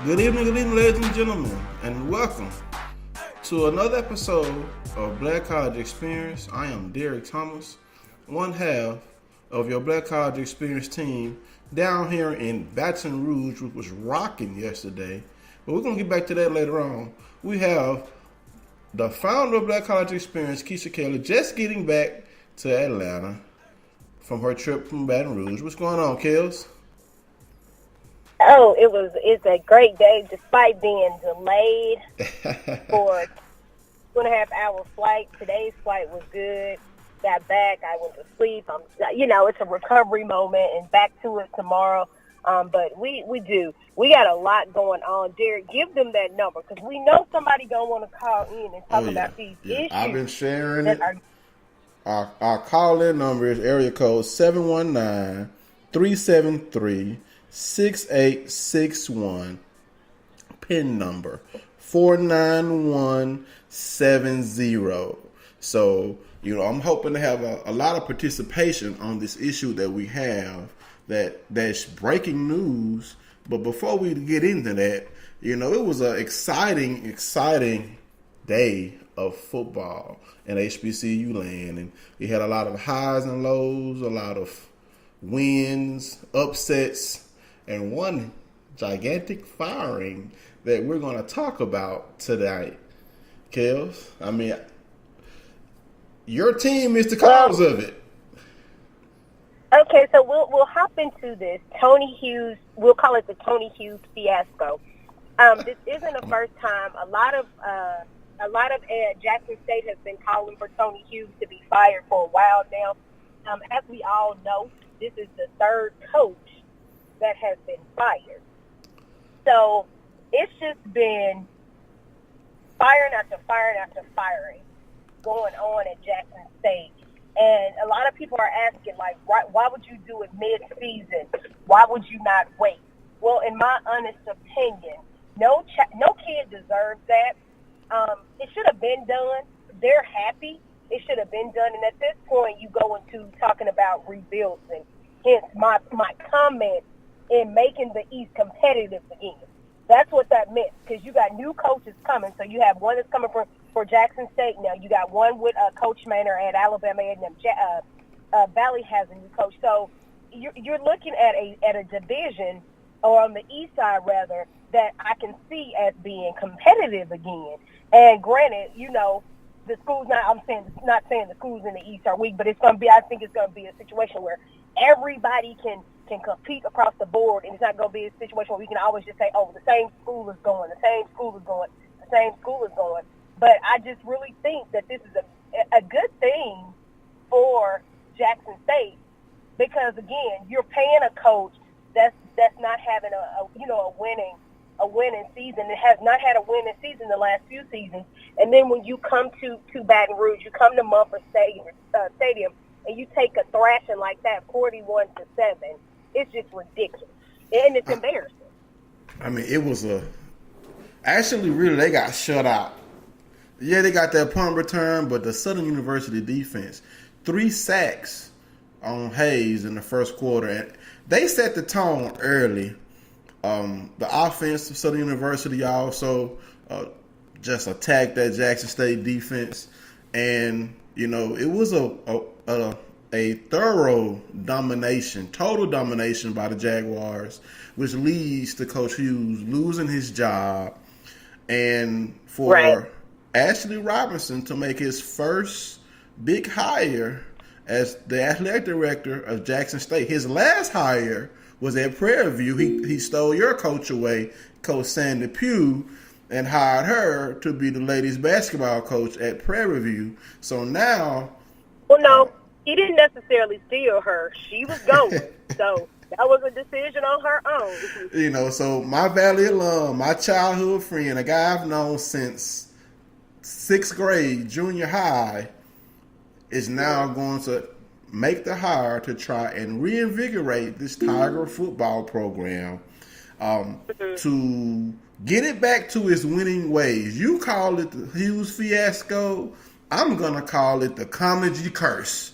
Good evening, ladies and gentlemen, and welcome to another episode of Black College Experience. I am Derek Thomas, one half of your Black College Experience team down here in Baton Rouge, which was rocking yesterday. But we're going to get back to that later on. We have the founder of Black College Experience, Keisha Kelly, just getting back to Atlanta from her trip from Baton Rouge. What's going on, Kels? Oh, it's a great day despite being delayed for 2.5 hour flight. Today's flight was good. Got back. I went to sleep. It's a recovery moment and back to it tomorrow. But we got a lot going on. Derek, give them that number because we know somebody gonna want to call in and talk about these issues. I've been sharing it. Our call-in number is area code 719-373-6861. PIN number 49170. So, I'm hoping to have a lot of participation on this issue that we have that's breaking news. But before we get into that, it was an exciting day of football in HBCU land. And we had a lot of highs and lows, a lot of wins, upsets, and one gigantic firing that we're going to talk about tonight. Kels, your team is the cause of it. Okay, so we'll hop into this. Tony Hughes, we'll call it the Tony Hughes fiasco. This isn't the first time. A lot of Jackson State has been calling for Tony Hughes to be fired for a while now. As we all know, this is the third coach that has been fired. So it's just been firing after firing after firing going on at Jackson State. And a lot of people are asking, why would you do it mid-season? Why would you not wait? Well, in my honest opinion, no kid deserves that. It should have been done. They're happy. It should have been done. And at this point, you go into talking about rebuilding. Hence my comment in making the East competitive again. That's what that meant, because you got new coaches coming. So you have one that's coming for Jackson State now. You got one with Coach Manor at Alabama A&M. Valley has a new coach. So you're looking at a division, or on the east side rather, that I can see as being competitive again. And granted, the schools. Not saying the schools in the east are weak, but it's going to be. I think it's going to be a situation where everybody can compete across the board, and it's not going to be a situation where we can always just say, "Oh, the same school is going, the same school is going, the same school is going." But I just really think that this is a good thing for Jackson State because, again, you're paying a coach that's not having a winning season. It has not had a winning season the last few seasons. And then when you come to Baton Rouge, you come to Mumford Stadium, and you take a thrashing like that, 41-7. It's just ridiculous, and it's embarrassing. It was they got shut out. Yeah, they got that punt return, but the Southern University defense, 3 sacks on Hayes in the first quarter, and they set the tone early. The offense of Southern University also just attacked that Jackson State defense, and it was a thorough domination, total domination by the Jaguars, which leads to Coach Hughes losing his job, and for Ashley Robinson to make his first big hire as the athletic director of Jackson State. His last hire was at Prairie View. He stole your coach away, Coach Sandy Pugh, and hired her to be the ladies basketball coach at Prairie View. So now... Well, no, he didn't necessarily steal her. She was going. So that was a decision on her own. So my Valley alum, my childhood friend, a guy I've known since 6th grade, junior high, is now going to make the hire to try and reinvigorate this Tiger football program to get it back to its winning ways. You call it the Hughes fiasco. I'm going to call it the Comedy curse,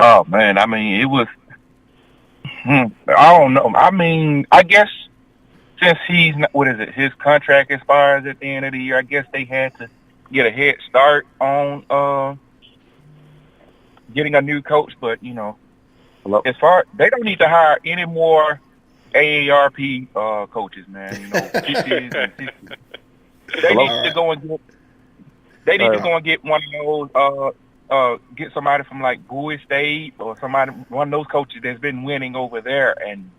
Oh man, I mean, it was. I don't know. I mean, I guess since he's not, what is it? His contract expires at the end of the year. I guess they had to get a head start on getting a new coach. But as far they don't need to hire any more AARP coaches, man. 50s and 60s. They need to go and get. They need to go and get one of those. Get somebody from like Bowie State or one of those coaches that's been winning over there, and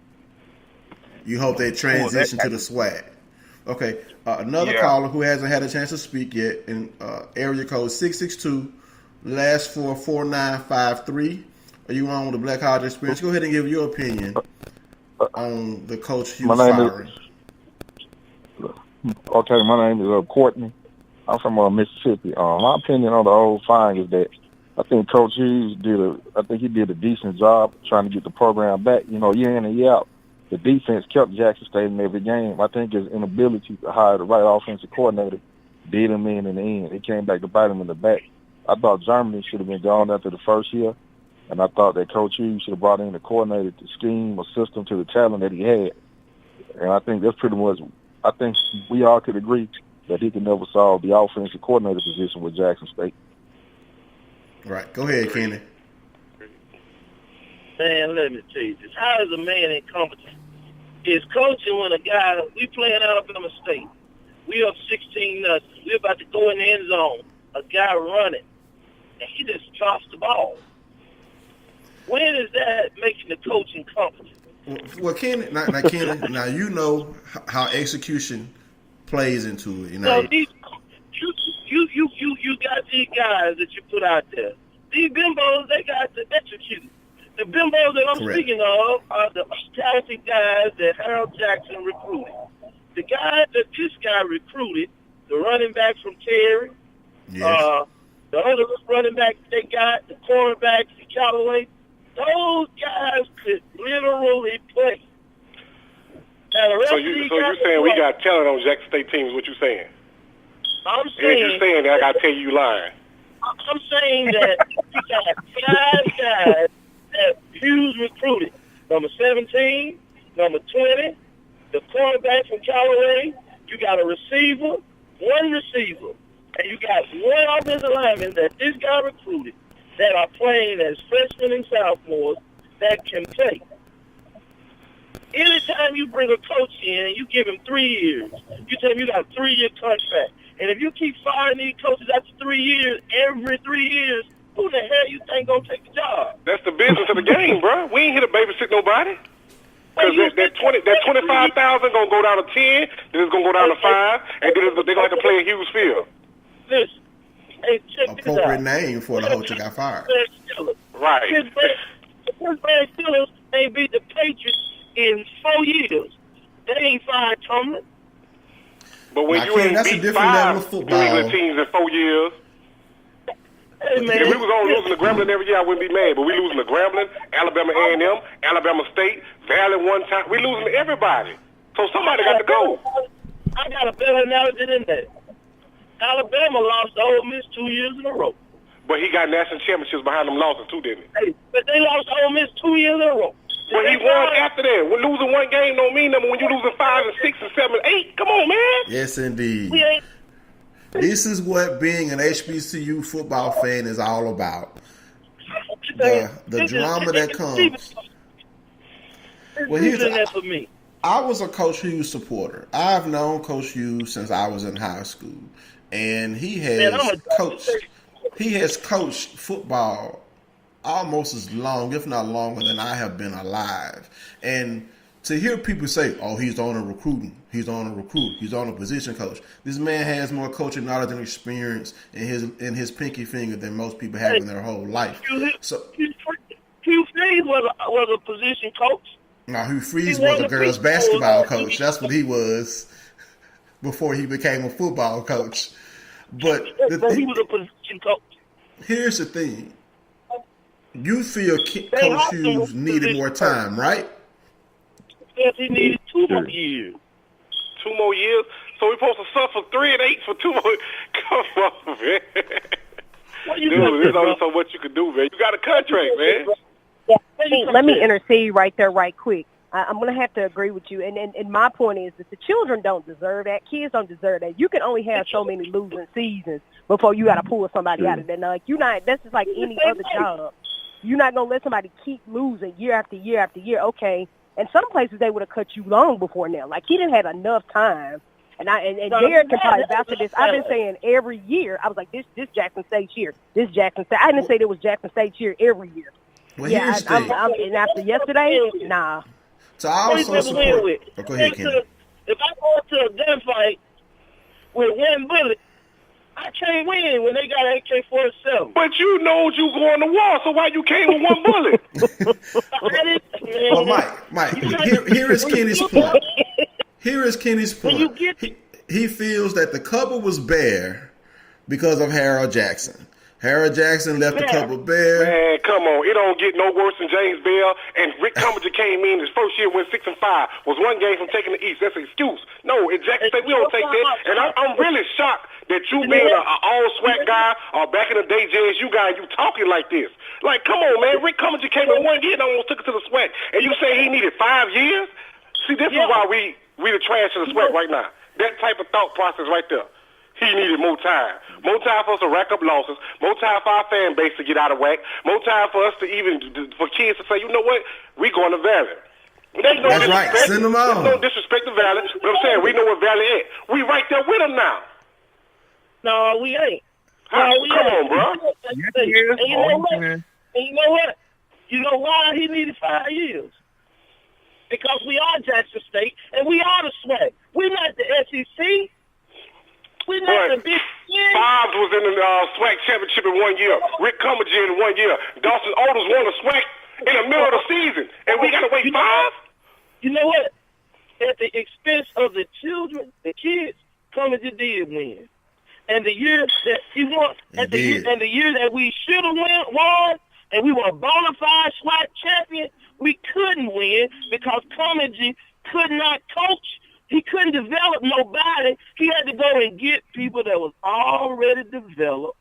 you hope they transition to the SWAC. Okay, another caller who hasn't had a chance to speak yet in area code 662, last 4953. Are you on with the Black College Experience? Go ahead and give your opinion on the Coach Hughes firing. Okay, my name is Courtney. I'm from Mississippi. My opinion on the whole firing is that I think Coach Hughes did a decent job trying to get the program back. Year in and year out, the defense kept Jackson State in every game. I think his inability to hire the right offensive coordinator did him in the end. It came back to bite him in the back. I thought Germany should have been gone after the first year, and I thought that Coach Hughes should have brought in the coordinator to scheme a system to the talent that he had. And I think that's pretty much, I think we all could agree that he could never solve the offensive coordinator position with Jackson State. Right. Go ahead, Kenny. Man, let me tell you this. How is a man incompetent? Is coaching when a guy, we playing Alabama State. We up 16-0. We about to go in the end zone. A guy running. And he just drops the ball. When is that making the coach incompetent? Well, Kenny, now you know how execution plays into it. So you got these guys that you put out there. These bimbos, they got to execute. The bimbos that I'm speaking of are the talented guys that Harold Jackson recruited. The guy that this guy recruited, the running back from Terry, the other running back they got, the cornerback from Callaway, those guys could literally play. So you're saying we got talent on Jackson State teams? What you saying? I'm saying. If you're saying that, I gotta tell you lying. I'm saying that you got 5 guys that Hughes recruited. Number 17, number 20, the cornerback from Callaway. You got a receiver, one receiver, and you got one offensive lineman that this guy recruited that are playing as freshmen and sophomores that can play. Anytime you bring a coach in and you give him 3 years, you tell him you got a 3-year contract. And if you keep firing these coaches after 3 years, every 3 years, who the hell you think gonna take the job? That's the business of the game, bro. We ain't here to babysit nobody. Because that 25,000 gonna go down to 10, then it's gonna go down to 5, and then they're gonna have to play in Hughes Field. Listen, hey, check appropriate name for the coach that got fired. Right. Pittsburgh Steelers ain't beat the Patriots in 4 years. They ain't fired Tomlin. But when you ain't beat 5 New England teams in 4 years, hey, man. if we was on losing to Grambling every year, I wouldn't be mad. But we losing to Grambling, Alabama A&M, Alabama State, Valley one time. We losing to everybody. So somebody got to go. I got a better analogy than that. Alabama lost to Ole Miss 2 years in a row. But he got national championships behind them losses too, didn't he? Hey, but they lost to Ole Miss 2 years in a row. But he won after that. When losing one game don't mean nothing. When you losing 5 and 6 and 7 and 8, come on, man. Yes, indeed. This is what being an HBCU football fan is all about. The drama that comes. Well, here's for me. I was a Coach Hughes supporter. I've known Coach Hughes since I was in high school, and he has coached football almost as long, if not longer, than I have been alive. And to hear people say, "Oh, he's on a recruiting, he's on a position coach." This man has more coaching knowledge and experience in his pinky finger than most people have in their whole life. So Hugh Freeze was a position coach. Now, Hugh Freeze was a girls' basketball coach. That's what he was before he became a football coach. But he was a position coach. Here's the thing. You feel Coach Hughes needed more time, right? Yes, he needed 2 more years. 2 more years? So we're supposed to suffer 3 and 8 for 2 more? Come on, man. Dude, there's only so much you can do, man. You got a contract, man. Yeah, let me intercede right there right quick. I'm going to have to agree with you. And my point is that the children don't deserve that. Kids don't deserve that. You can only have so many losing seasons before you got to pull somebody out of that. Now, like, that's just like any other job. You're not going to let somebody keep losing year after year after year. Okay. And some places they would have cut you long before now. Like, he didn't have enough time. And Derek can probably vouch for this. I've been saying every year, I was like, this Jackson State year. This Jackson State. I didn't say there was Jackson State year every year. Well, yeah, and after yesterday, nah. So I also support. Oh, go ahead, Kenny. If I go to a gunfight with one bullet, I can't win when they got AK-47. But you know you going to war, so why you came with one bullet? Well, Mike, here is Kenny's point. Here is Kenny's point. He feels that the cupboard was bare because of Harold Jackson. Harold Jackson left the cupboard bare. Man, come on. It don't get no worse than James Bell. And Rick Cummings came in his first year, went 6-5. Was one game from taking the East. That's an excuse. No, in Jackson State, we don't take that. And I'm really shocked that you being an all-SWAC guy or back in the day JSU guy, you talking like this. Like, come on, man. Rick Cummings came in 1 year and almost took it to the SWAC. And you say he needed 5 years? See, this is why we the trash of the SWAC right now. That type of thought process right there. He needed more time. More time for us to rack up losses. More time for our fan base to get out of whack. More time for us to for kids to say, you know what? We going to Valley. That's right. Send them out. There's no disrespect to Valley. But I'm saying we know what Valley is. We right there with them now. No, we ain't. Come on, bro. And you know what? You know why he needed 5 years? Because we are Jackson State and we are the SWAC. We're not the SEC. We're not the Big Ten. Bobs was in the SWAC championship in 1 year. Rick Cummings in 1 year. Dawson Olders won the SWAC in the middle of the season. And we got to wait 5? You know what? At the expense of the children, the kids, Cummings did win. And the year that he won, and the year that we should have won, and we were a bona fide SWAC champion, we couldn't win because Cummings could not coach. He couldn't develop nobody. He had to go and get people that was already developed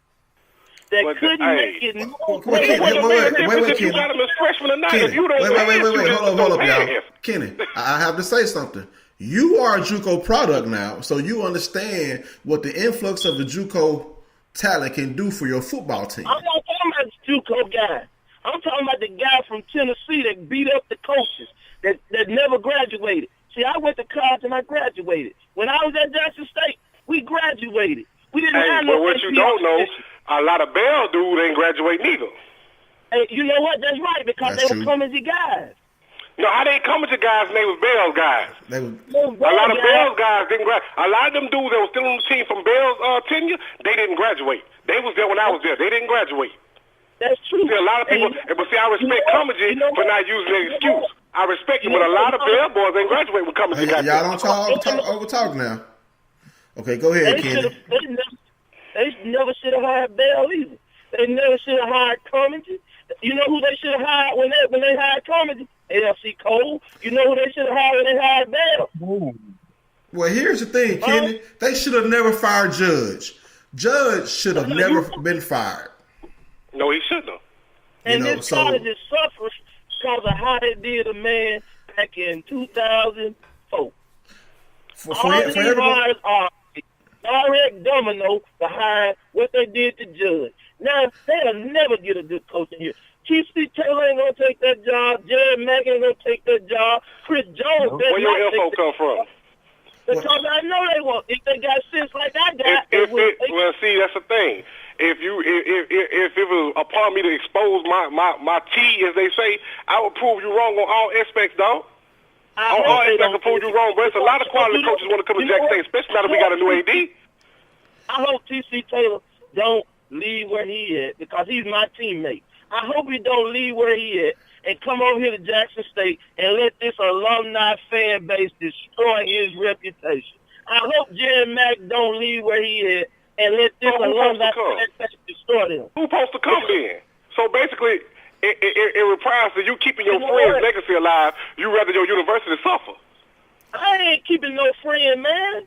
that couldn't make it. Wait, you got him as freshman or not. If you don't wait. Hold up, y'all. Kenny, I have to say something. You are a JUCO product now, so you understand what the influx of the JUCO talent can do for your football team. I'm not talking about the JUCO guy. I'm talking about the guy from Tennessee that beat up the coaches that never graduated. See, I went to college and I graduated. When I was at Jackson State, we graduated. We didn't have no. But what you don't know, a lot of Bell dudes ain't graduate neither. Hey, you know what? That's right, because they were Cummings guys. No, how they coming to guys and they was Bell's guys? A lot of Bell's guys didn't graduate. A lot of them dudes that were still on the team from Bell's tenure, they didn't graduate. They was there when I was there. They didn't graduate. That's true. See, a lot of people, but see, I respect Cummings for not using that excuse. I respect him, but a lot of Bell boys ain't graduate with Cummings. Y'all don't over talk now. Okay, go ahead, Kenny. They never should have hired Bell either. They never should have hired Cummings. You know who they should have hired when they hired Cummings? AFC Cole. You know who they should have hired when they hired Bell? Well, here's the thing, Kenny. They should have never fired Judge. Judge should have never been fired. No, he shouldn't have. And this college is suffering because of how they did a man back in 2004. All these hires are direct domino behind what they did to Judge. Now, they'll never get a good coach in here. T.C. Taylor ain't going to take that job. Jared Mack ain't going to take that job. Chris Jones does Where your info come from? Because I know they won't. If they got sense like I got, well, see, that's the thing. If it was upon me to expose my tea, as they say, I would prove you wrong on all aspects, dog. On all aspects, I prove you wrong. But it's a lot of quality coaches want to come to Jackson State, especially now that we got a new AD. I hope T.C. Taylor don't leave where he at because he's my teammate. I hope he don't leave where he at and come over here to Jackson State and let this alumni fan base destroy his reputation. I hope Jared Mack don't leave where he at and let this alumni fan base destroy them. Who's supposed to come then? So basically, it requires that you keeping your friend's legacy alive. You rather your university suffer. I ain't keeping no friend, man.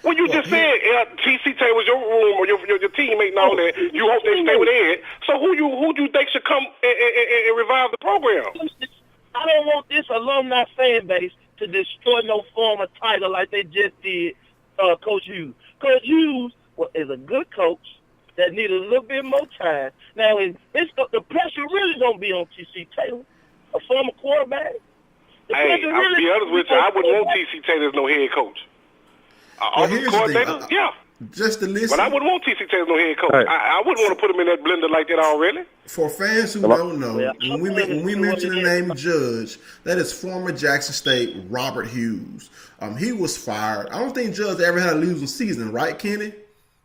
Well, you just said T.C. Taylor was your room or your teammate and all that. You hope they stay with Ed. So who do you think should come and revive the program? I don't want this alumni fan base to destroy no former title like they just did Coach Hughes. Coach Hughes is a good coach that needs a little bit more time. Now, the pressure really don't be on T.C. Taylor, a former quarterback. Hey, I'll be honest with you. I wouldn't want T.C. Taylor as no head coach. Here's the thing. Yeah. Just to listen. But I wouldn't want T.C. Taylor no head coach. Hey. I wouldn't want to put him in that blender like that already. For fans who don't know, when we mention the name Judge, that is former Jackson State Robert Hughes. He was fired. I don't think Judge ever had a losing season, right, Kenny? I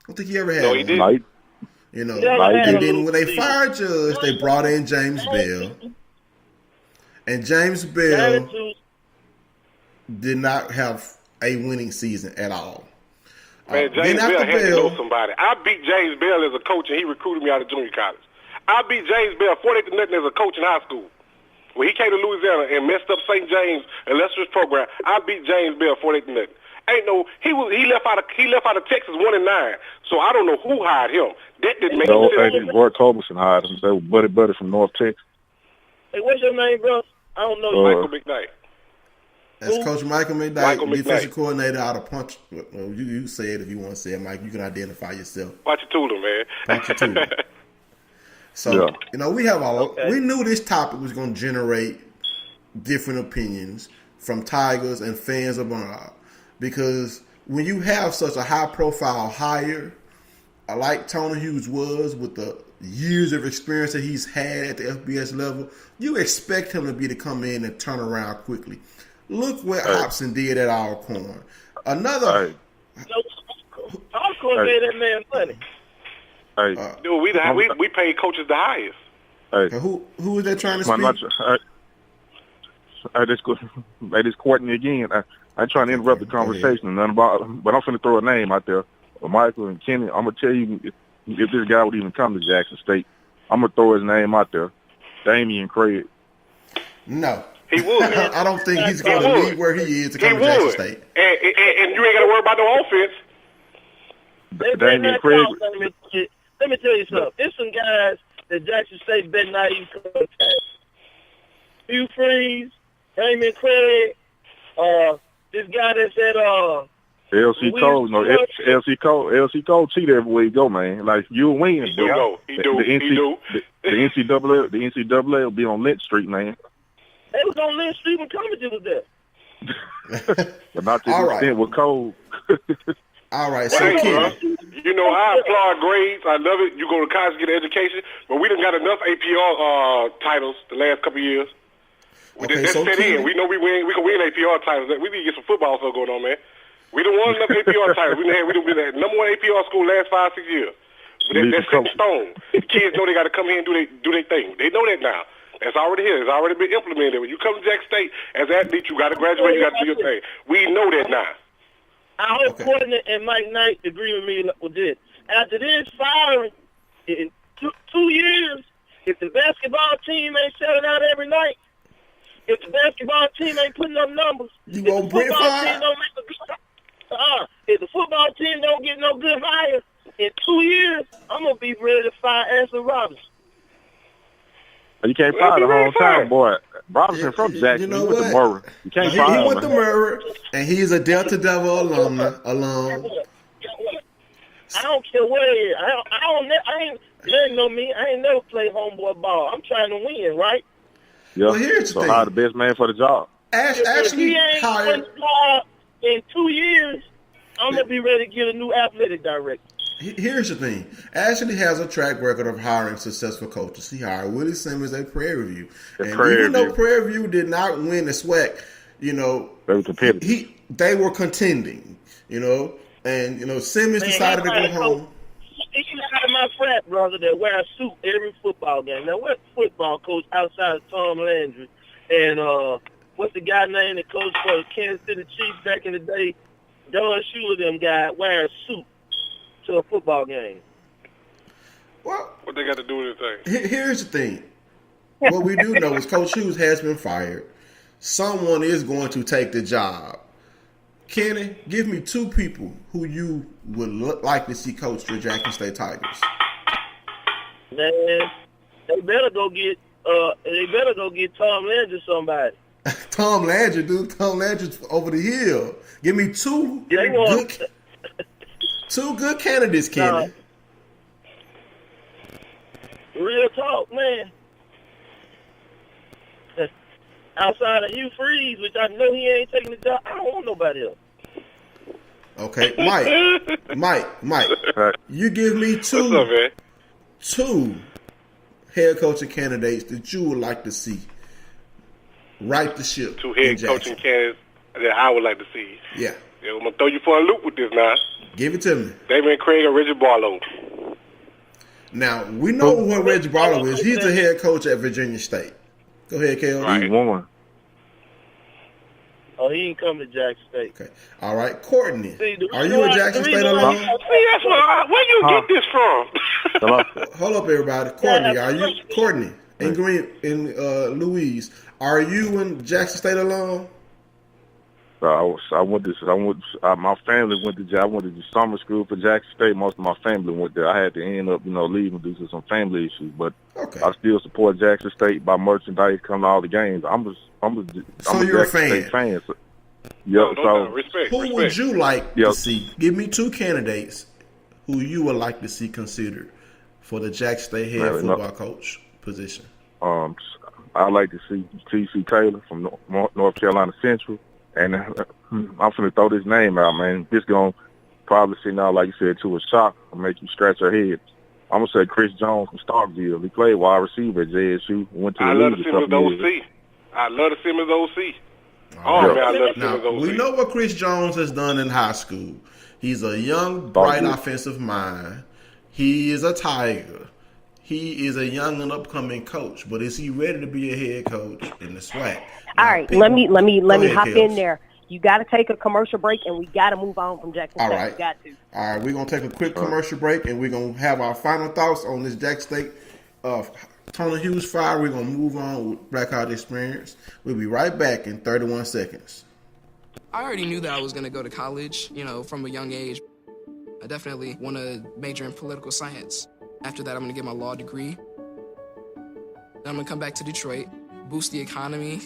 don't think he ever had. No, he didn't. You know, and then when they fired Judge, they brought in James Bell. And James Bell did not have a winning season at all. Man, James Bell had to know somebody. I beat James Bell as a coach, and he recruited me out of junior college. I beat James Bell 48-0 as a coach in high school. When he came to Louisiana and messed up St. James and Lester's program, I beat James Bell 48-0. Ain't no he left out of Texas 1-9. So I don't know who hired him. That didn't make sense. Roy Culberson hired him. They were buddy from North Texas. Hey, what's your name, bro? I don't know. Michael McKnight. That's Coach Michael McKnight, defensive coordinator out of Punch. Well, you say it if you want to say it, Mike. You can identify yourself. Watch your tooling, man. Watch your tooling. So, you know, we knew this topic was going to generate different opinions from Tigers and fans of Bernard. Because when you have such a high-profile hire, like Tony Hughes was with the years of experience that he's had at the FBS level, you expect him to come in and turn around quickly. Look what Hobson did at Alcorn. Another. Alcorn made that man money. Dude, we paid coaches the highest. Who is that trying to speak? This Courtney again. I ain't trying to interrupt the conversation and nothing about, but I'm finna throw a name out there. Michael and Kenny, I'm gonna tell you if this guy would even come to Jackson State, I'm gonna throw his name out there. Damian Craig. No. He would. I don't think he's going to leave where he is to come to Jackson State. And you ain't got to worry about no offense. Damian Craig. Let me tell you something. There's some guys that Jackson State better not even contact. Hugh Freeze, Damian Craig, this guy that said LC Cole, LC Cole cheat everywhere you go, man. Like you'll win. He do. The NCAA will be on Lynch Street, man. They was on Lynch Street when Clinches was there. But not to the extent with Cole. All right, so Kenny. You know, I applaud grades. I love it. You go to college to get an education, but we done got enough APR titles the last couple of years. That's set in. We know we can win APR titles. We need to get some football stuff going on, man. We done won enough APR titles. We done been the number one APR school last 5-6 years. But that's set in stone. The kids know they got to come here and do their thing. They know that now. That's already here. It's already been implemented. When you come to Jackson State as an athlete, you got to graduate. You got to do your thing. We know that now. I hope Courtney and Mike Knight agree with me with this. After this firing, in 2 years, if the basketball team ain't selling out every night, if the basketball team ain't putting up numbers, you won't bring fire. If the football team don't get no good hire, in 2 years, I'm gonna be ready to fire Ashley Robinson. You can't fire the whole time, boy. Robinson from Jackson. You know what? what? Murray. You can't fire him. He went to Murray, and he's a Delta Devil alum. I don't care where he is. They ain't know me. I ain't never played homeboy ball. I'm trying to win, right? Yeah. Well, here's the thing. Hire the best man for the job. If he ain't hired in 2 years, I'm gonna be ready to get a new athletic director. Here's the thing. Ashley has a track record of hiring successful coaches. He hired Willie Simmons at Prairie View. Even though Prairie View did not win the SWAC, you know, they were competitive. They were contending, you know, and, you know, Simmons decided to go home. He got my frat brother that wear a suit every football game. Now, what football coach outside of Tom Landry and what's the guy name that coached for the Kansas City Chiefs back in the day? Don Shula, them guy wear a suit to a football game. Well, what they got to do with anything? Here's the thing. What we do know is Coach Hughes has been fired. Someone is going to take the job. Kenny, give me two people who you would like to see coach the Jackson State Tigers. Man, they better go get Tom Landry somebody. Tom Landry, dude. Tom Landry's over the hill. Give me two good candidates, Kenny. Real talk, man. Outside of Hugh Freeze, which I know he ain't taking the job, I don't want nobody else. Okay, Mike. You give me two head coaching candidates that you would like to see right the ship. Two head coaching candidates that I would like to see. Yeah. I'm going to throw you for a loop with this now. Give it to me. David Craig or Reggie Barlow. Now, we know what Reggie Barlow is. He's the head coach at Virginia State. Go ahead, Kel. Right. He won. Oh, he ain't come to Jackson State. Okay. All right, Courtney. See, are you a Jackson State alum? See, that's where you get this from? Hold up, everybody. Courtney, are you Courtney and Green and Louise? Are you in Jackson State alum? My family went to. I went to the summer school for Jackson State. Most of my family went there. I had to end up, leaving due to some family issues. But I still support Jackson State by merchandise, come to all the games. I'm a you're Jackson a State fan. So, yeah. So respect. Would you like to see? Give me two candidates who you would like to see considered for the Jackson State head football coach position. I'd like to see T.C. Taylor from North Carolina Central. And I'm finna throw this name out, man. This gonna probably send out, like you said, to a shock or make you scratch your head. I'm gonna say Chris Jones from Starkville. He played wide receiver at JSU. Went to the league a couple years. I love to see him as OC. We know what Chris Jones has done in high school. He's a young, bright offensive mind. He is a Tiger. He is a young and upcoming coach, but is he ready to be a head coach in the SWAC? All right, let me hop in there. You got to take a commercial break, and we got to move on from Jackson State. All right. We got to. All right, we're going to take a quick commercial break, and we're going to have our final thoughts on this Jackson State Tony Hughes fire. We're going to move on with Black College Experience. We'll be right back in 31 seconds. I already knew that I was going to go to college, from a young age. I definitely want to major in political science. After that, I'm going to get my law degree. Then I'm going to come back to Detroit, boost the economy,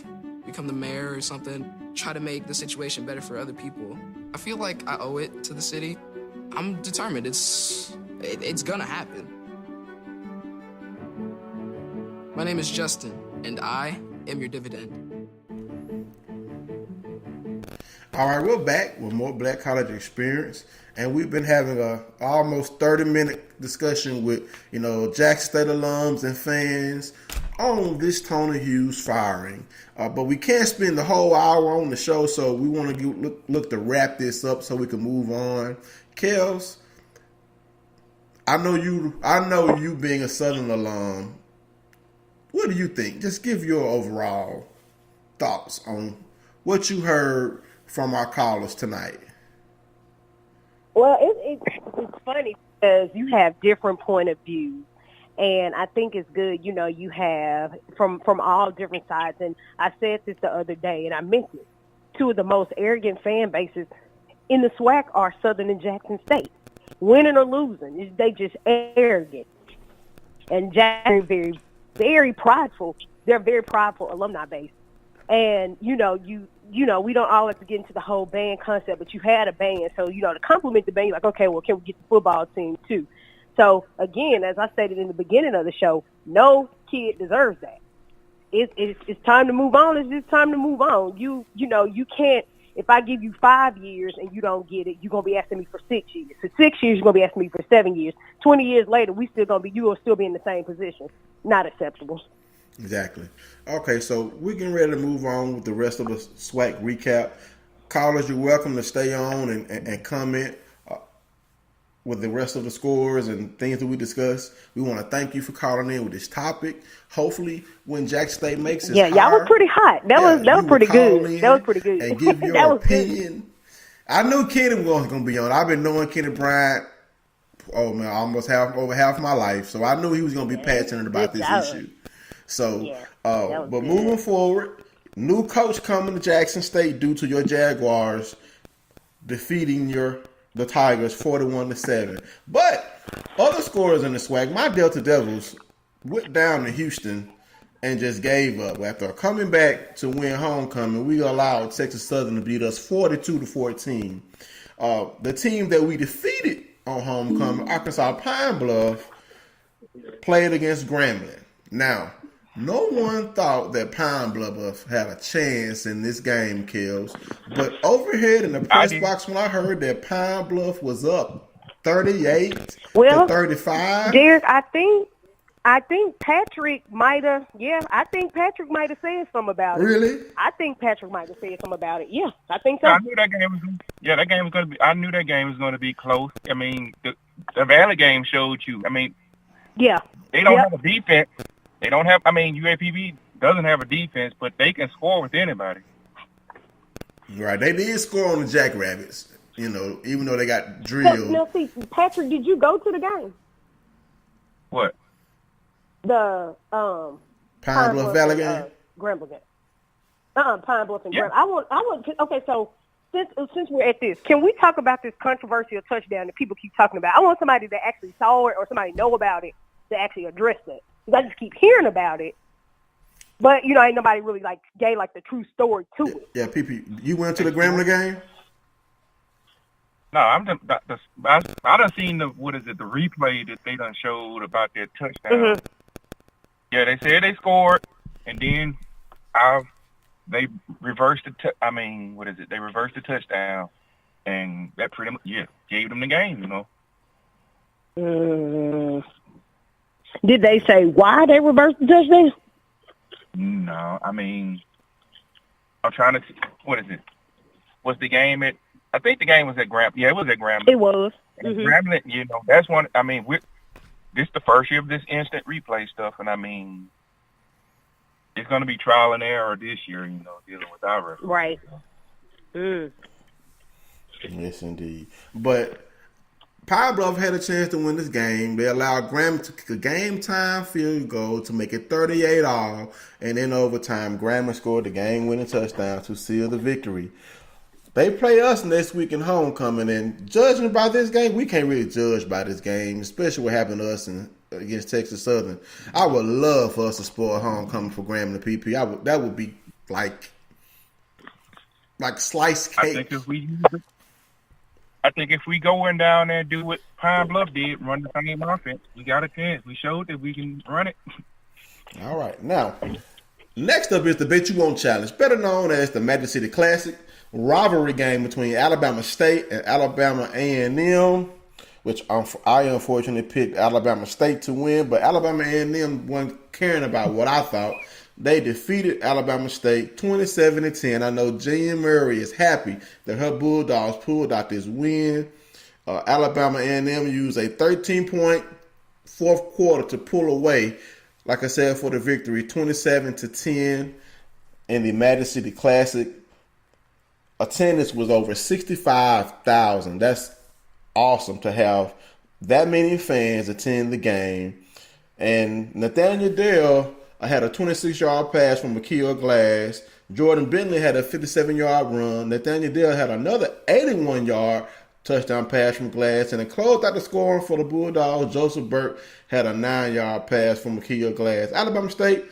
become the mayor or something, try to make the situation better for other people. I feel like I owe it to the city. I'm determined. It's going to happen. My name is Justin, and I am your dividend. All right, we're back with more Black College Experience, and we've been having a almost 30-minute discussion with, Jackson State alums and fans on this Tony Hughes firing. But we can't spend the whole hour on the show, so we want to look to wrap this up so we can move on. Kels, I know you being a Southern alum. What do you think? Just give your overall thoughts on what you heard from our callers tonight. Well, it's funny because you have different point of views, and I think it's good. You have from all different sides. And I said this the other day, and I meant it. Two of the most arrogant fan bases in the SWAC are Southern and Jackson State. Winning or losing, they just arrogant. And Jackson is very, very prideful. They're a very prideful alumni base. And, we don't always get into the whole band concept, but you had a band. So, to compliment the band, you're like, okay, well, can we get the football team too? So, again, as I stated in the beginning of the show, no kid deserves that. It's time to move on. It's just time to move on. You can't, if I give you 5 years and you don't get it, you're going to be asking me for 6 years. For 6 years, you're going to be asking me for 7 years. 20 years later, you will still be in the same position. Not acceptable. Exactly. Okay, so we're getting ready to move on with the rest of the SWAC recap. Callers, you're welcome to stay on and comment with the rest of the scores and things that we discussed. We want to thank you for calling in with this topic. Hopefully, when Jackson State makes it, y'all were pretty hot. That was pretty good. That was pretty good. And give your opinion. Good. I knew Kenny was going to be on. I've been knowing Kenny Bryant. Oh man, almost over half my life. So I knew he was going to be passionate about this issue. So, but moving forward, new coach coming to Jackson State due to your Jaguars. defeating the Tigers 41-7. But other scorers in the SWAC, my Delta Devils went down to Houston and just gave up. After coming back to win homecoming, we allowed Texas Southern to beat us 42-14. The team that we defeated on homecoming, Arkansas Pine Bluff, played against Grambling. Now, no one thought that Pine Bluff had a chance in this game, Kels. But overhead in the press box, when I heard that Pine Bluff was up 38-35. Derek, I think Patrick might have. Yeah, I think Patrick might have said something about it. Really? I think Patrick might have said something about it. Yeah, I think so. I knew that game was. Yeah, that game was going to be. I knew that game was going to be close. I mean, the Valley game showed you. I mean, yeah, they don't have a defense. They don't have. I mean, UAPB doesn't have a defense, but they can score with anybody. Right, they did score on the Jackrabbits. You know, even though they got drilled. Now, see, Patrick, did you go to the game? What? The Pine Bluff Valley game? Grambling game. Pine Bluff and Grambling. I want. Okay, so since we're at this, can we talk about this controversial touchdown that people keep talking about? I want somebody that actually saw it or somebody know about it to actually address it. Because I just keep hearing about it, but ain't nobody really gave the true story to it. Yeah, PP, you went to the Grambling game? No, I done seen the replay that they done showed about that touchdown. Mm-hmm. Yeah, they said they scored, and then they reversed the. They reversed the touchdown, and that pretty much gave them the game. Did they say why they reversed the touchdown? No, I mean, I'm trying to. What is it? Was the game at? I think the game was at Grambling. Yeah, it was at Grambling. It was. Mm-hmm. Grambling, that's one. I mean, this is the first year of this instant replay stuff, and I mean, it's going to be trial and error this year, dealing with our referee. Right. Mm. Yes, indeed. But Pine Bluff had a chance to win this game. They allowed Grambling to kick a game-time field goal to make it 38-all, and in overtime, Grambling scored the game-winning touchdown to seal the victory. They play us next week in homecoming, and judging by this game, we can't really judge by this game, especially what happened to us against Texas Southern. I would love for us to spoil homecoming for Grambling PP. That would be like sliced cake. I think if we go in down there and do what Pine Bluff did, run the same offense, we got a chance. We showed that we can run it. All right. Now, next up is the Bet You Won't Challenge, better known as the Magic City Classic. Rivalry game between Alabama State and Alabama A&M, which I unfortunately picked Alabama State to win, but Alabama A&M wasn't caring about what I thought. They defeated Alabama State 27-10. I know Jen Murray is happy that her Bulldogs pulled out this win. Alabama A&M used a 13-point fourth quarter to pull away, like I said, for the victory, 27-10 in the Magic City Classic. Attendance was over 65,000. That's awesome to have that many fans attend the game. And Nathaniel Dale had a 26-yard pass from Mekeel Glass. Jordan Bentley had a 57-yard run. Nathaniel Dale had another 81-yard touchdown pass from Glass. And to close out the scoring for the Bulldogs, Joseph Burke had a 9-yard pass from Mekeel Glass. Alabama State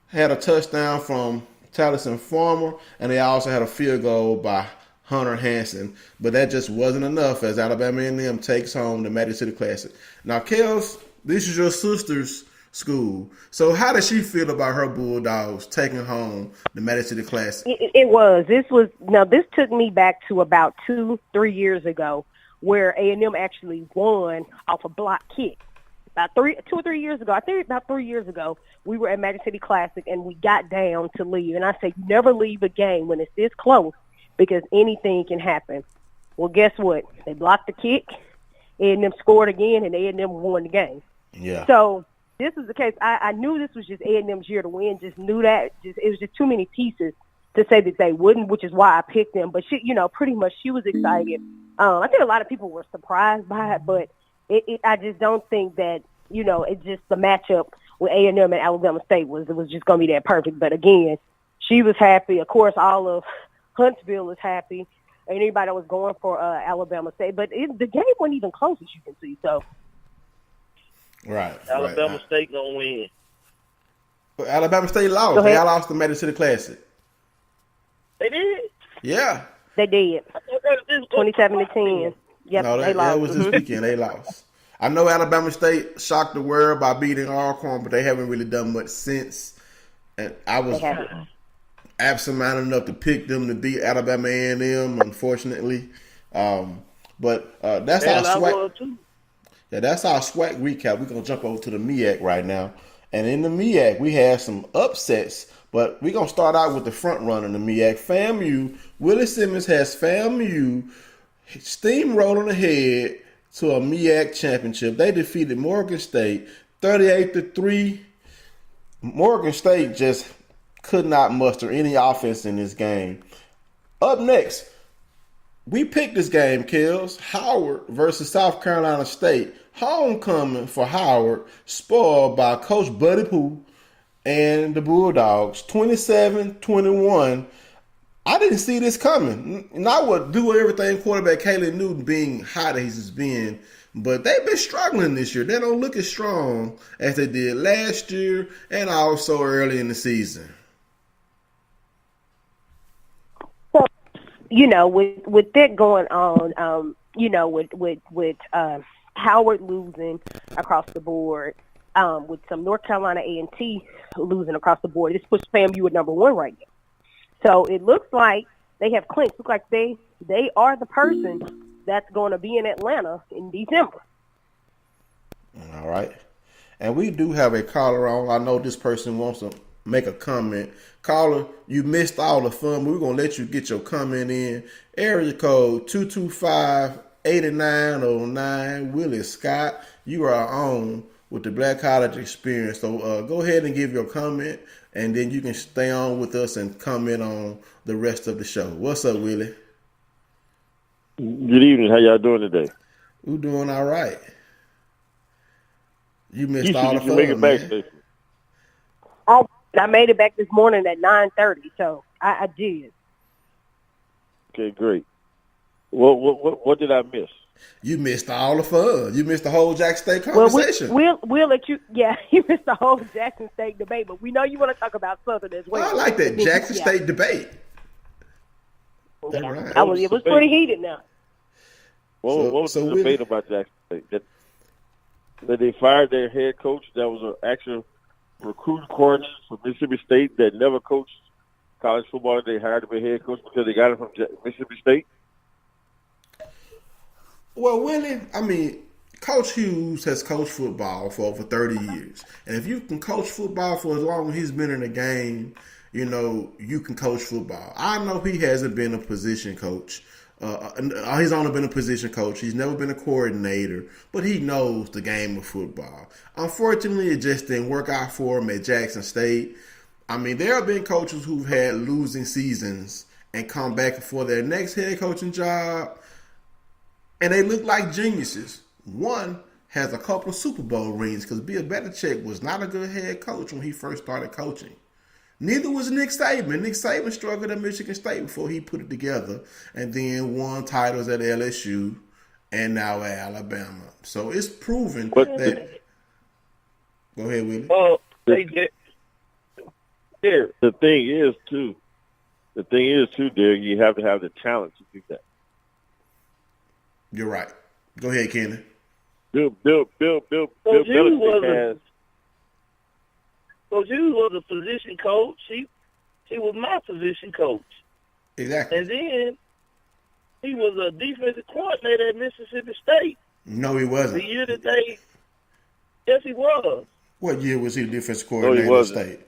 had a touchdown from Taliesin Farmer, and they also had a field goal by Hunter Hansen, but that just wasn't enough as Alabama A&M takes home the Magic City Classic. Now, Kels, this is your sister's school, so how does she feel about her Bulldogs taking home the Magic City Classic? This took me back to about 2-3 years ago, where A&M actually won off a block kick. About 2 or 3 years ago, I think about 3 years ago, we were at Magic City Classic and we got down to leave. And I said, you never leave a game when it's this close because anything can happen. Well, guess what? They blocked the kick, A&M scored again, and A&M won the game. Yeah. So this is the case. I knew this was just A&M's year to win. Just knew that. It was just too many pieces to say that they wouldn't, which is why I picked them. But she, pretty much she was excited. I think a lot of people were surprised by it, but I just don't think that, it's just the matchup with A&M and Alabama State was just going to be that perfect. But again, she was happy. Of course, all of Huntsville is happy. anybody that was going for Alabama State. But the game wasn't even close, as you can see. So, right. Alabama State gonna win. But Alabama State lost. They lost to Madison City Classic. They did. Yeah. They did. 27-10. Yep, No, they lost. That was this weekend. They lost. I know Alabama State shocked the world by beating Alcorn, but they haven't really done much since. And I was absent-minded enough to pick them to beat Alabama A&M, unfortunately. But that's our SWAC. Yeah, that's our SWAC recap. We're gonna jump over to the MEAC right now, and in the MEAC we have some upsets. But we're gonna start out with the front runner in the MEAC. FAMU. Willie Simmons has FAMU steamrolling ahead to a MEAC championship. They defeated Morgan State 38-3. Morgan State just could not muster any offense in this game. Up next, we picked this game, Kels. Howard versus South Carolina State. Homecoming for Howard, spoiled by Coach Buddy Pooh and the Bulldogs, 27-21. I didn't see this coming. And I would do everything quarterback Caleb Newton being hot as he's been, but they've been struggling this year. They don't look as strong as they did last year and also early in the season. So, with that going on, with Howard losing across the board, with some North Carolina A&T losing across the board, this puts FAMU at number 1 right now. So it looks like they have clinched. Look like they are the person that's going to be in Atlanta in December. All right. And we do have a caller on. I know this person wants to make a comment. Caller, you missed all the fun. We're going to let you get your comment in. Area code 225-8909. Willie Scott, you are on with the Black College Experience. So go ahead and give your comment, and then you can stay on with us and comment on the rest of the show. What's up, Willie? Good evening. How y'all doing today? We're doing all right. You missed all the fun, make it back, man. I made it back this morning at 9:30, so I did. Okay, great. What did I miss? You missed all the fun. You missed the whole Jackson State conversation. We'll let you. Yeah, you missed the whole Jackson State debate, but we know you want to talk about Southern as well. I like that Jackson State debate. Yeah. Right. It was pretty heated now. What was the debate about Jackson State? That they fired their head coach. That was an actual recruiting coordinator from Mississippi State that never coached college football. They hired him as head coach because they got him from Mississippi State. Well, Willie, Coach Hughes has coached football for over 30 years. And if you can coach football for as long as he's been in the game, you can coach football. I know he hasn't been a position coach. He's only been a position coach. He's never been a coordinator, but he knows the game of football. Unfortunately, it just didn't work out for him at Jackson State. There have been coaches who've had losing seasons and come back for their next head coaching job, and they look like geniuses. One has a couple of Super Bowl rings because Bill Belichick was not a good head coach when he first started coaching. Neither was Nick Saban. Nick Saban struggled at Michigan State before he put it together, and then won titles at LSU and now at Alabama. So it's proven that. Go ahead, Willie. The thing is too, Derek, you have to have the talent to do that. You're right. Go ahead, Kenny. Bill Belichick has. Coach Hughes was a position coach. He was my position coach. Exactly. And then he was a defensive coordinator at Mississippi State. No, he wasn't. The year that yes, he was. What year was he defensive coordinator at State?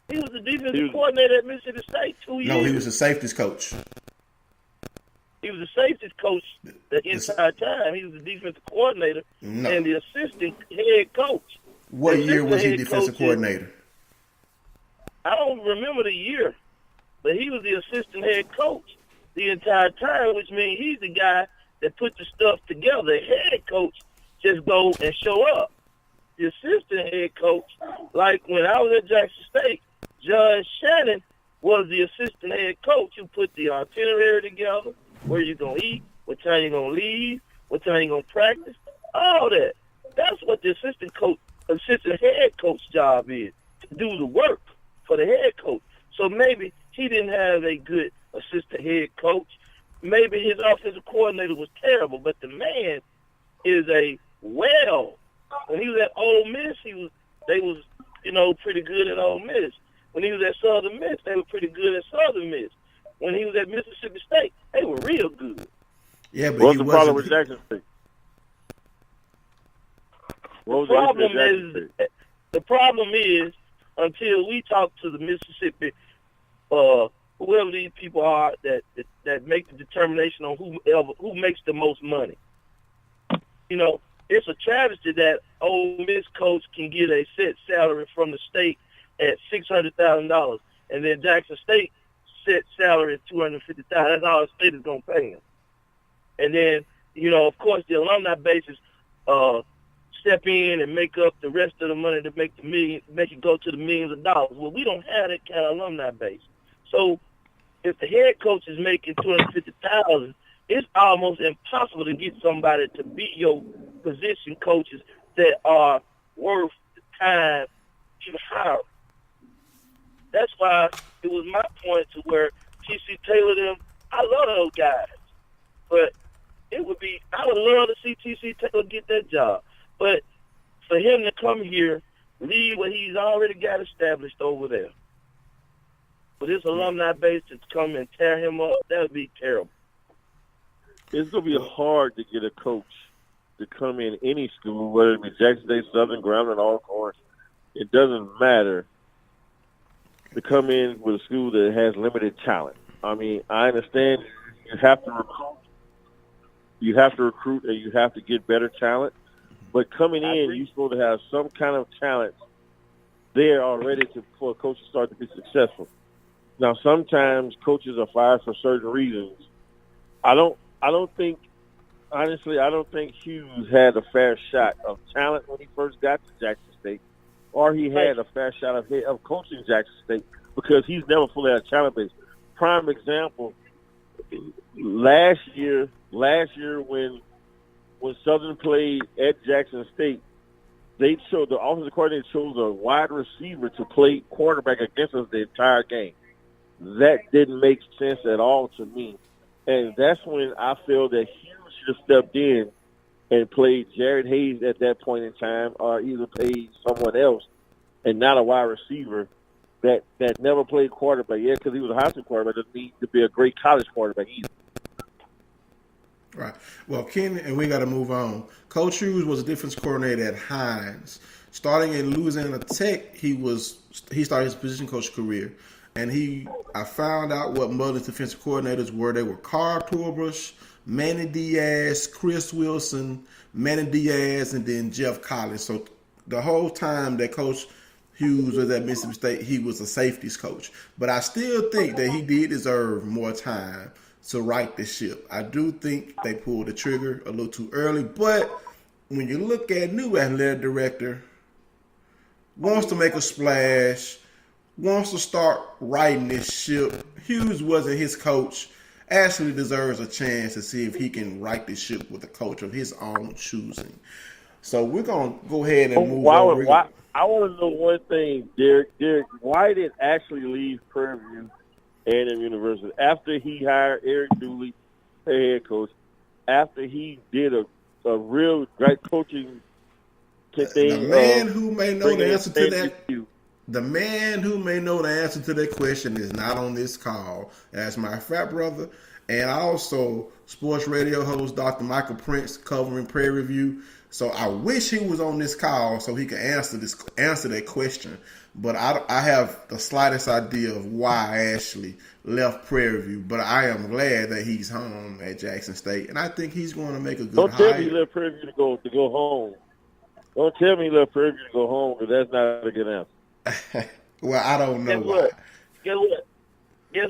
He was the defensive coordinator at Mississippi State 2 years. No, he was a safeties coach. He was the safeties coach the entire time. He was the defensive coordinator and the assistant head coach. What year was he defensive coordinator? I don't remember the year, but he was the assistant head coach the entire time, which means he's the guy that put the stuff together. The head coach just go and show up. The assistant head coach, like when I was at Jackson State, John Shannon was the assistant head coach who put the itinerary together, where you going to eat, what time you going to leave, what time you going to practice, all that. That's what the assistant head coach job is, to do the work for the head coach. So maybe he didn't have a good assistant head coach. Maybe his offensive coordinator was terrible, but the man is when he was at Ole Miss, they was pretty good at Ole Miss. When he was at Southern Miss, they were pretty good at Southern Miss. When he was at Mississippi State, they were real good. Yeah, but what's the problem with Jackson State? The problem is until we talk to the Mississippi, whoever these people are that make the determination on who makes the most money. It's a travesty that Ole Miss coach can get a set salary from the state at $600,000, and then Jackson State set salary at $250,000. That's all the state is going to pay him. And then, of course, the alumni bases step in and make up the rest of the money to make it go to the millions of dollars. Well, we don't have that kind of alumni base. So if the head coach is making $250,000, it's almost impossible to get somebody to be your position coaches that are worth the time to hire. That's why it was my point to where T.C. Taylor them. I love those guys, but I would love to see T.C. Taylor get that job. But for him to come here, leave what he's already got established over there, for this alumni base to come and tear him up, that would be terrible. It's going to be hard to get a coach to come in any school, whether it be Jackson State, Southern, Grambling, Alcorn. It doesn't matter, to come in with a school that has limited talent. I mean, I understand you have to recruit. You have to recruit and you have to get better talent. But coming in, you're supposed to have some kind of talent there already for a coach to start to be successful. Now, sometimes coaches are fired for certain reasons. I don't think Hughes had a fair shot of talent when he first got to Jackson State, or he had a fair shot of coaching Jackson State, because he's never fully had a talent base. Prime example, last year when Southern played at Jackson State, the offensive coordinator chose a wide receiver to play quarterback against us the entire game. That didn't make sense at all to me. And that's when I feel that Hughes should have stepped in and played Jared Hayes at that point in time, or either played someone else and not a wide receiver that never played quarterback. Yeah, because he was a high school quarterback, doesn't need to be a great college quarterback either. Right. Well, Ken, and we got to move on. Coach Hughes was a defense coordinator at Hines. Starting in Louisiana Tech, he started his position coach career. And I found out what Mullen's defensive coordinators were. They were Carl Torbush, Manny Diaz, Chris Wilson, Manny Diaz, and then Jeff Collins. So the whole time that Coach Hughes was at Mississippi State, he was a safeties coach. But I still think that he did deserve more time to right the ship. I do think they pulled the trigger a little too early. But when you look at new athletic director, wants to make a splash, wants to start righting this ship. Hughes wasn't his coach. Actually deserves a chance to see if he can right this ship with a coach of his own choosing. So we're going to go ahead and move on. I want to know one thing, Derek. Why did actually leave Prairie View A&M University after he hired Eric Dooley, the head coach, after he did a real great coaching thing? The man who may know the answer to that. The man who may know the answer to that question is not on this call. That's my frat brother, and also sports radio host Dr. Michael Prince covering Prairie View. So I wish he was on this call so he could answer that question. But I have the slightest idea of why I actually left Prairie View. But I am glad that he's home at Jackson State, and I think he's going to make a good hire. Don't tell me he left Prairie View to go home. Don't tell me he left Prairie View to go home, because that's not a good answer. Well, I don't know why. Guess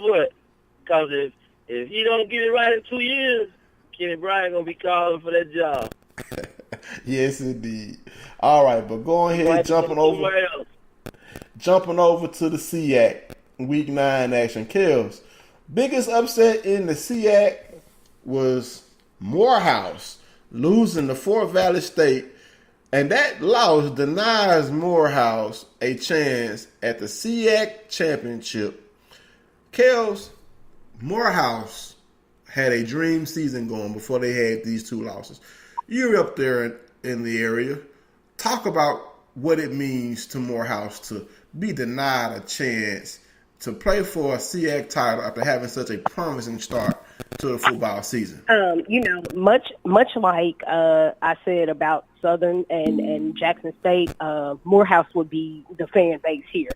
what? Because if he don't get it right in 2 years, Kenny Bryant going to be calling for that job. Yes, indeed. All right, but go ahead, jumping over to the SIAC. Week 9 action. Kels, biggest upset in the SIAC was Morehouse losing to Fort Valley State, and that loss denies Morehouse a chance at the SIAC championship. Kels, Morehouse had a dream season going before they had these two losses. You're up there in the area. Talk about what it means to Morehouse to be denied a chance to play for a SIAC title after having such a promising start to the football season. Much like I said about Southern and Jackson State, Morehouse would be the fan base here.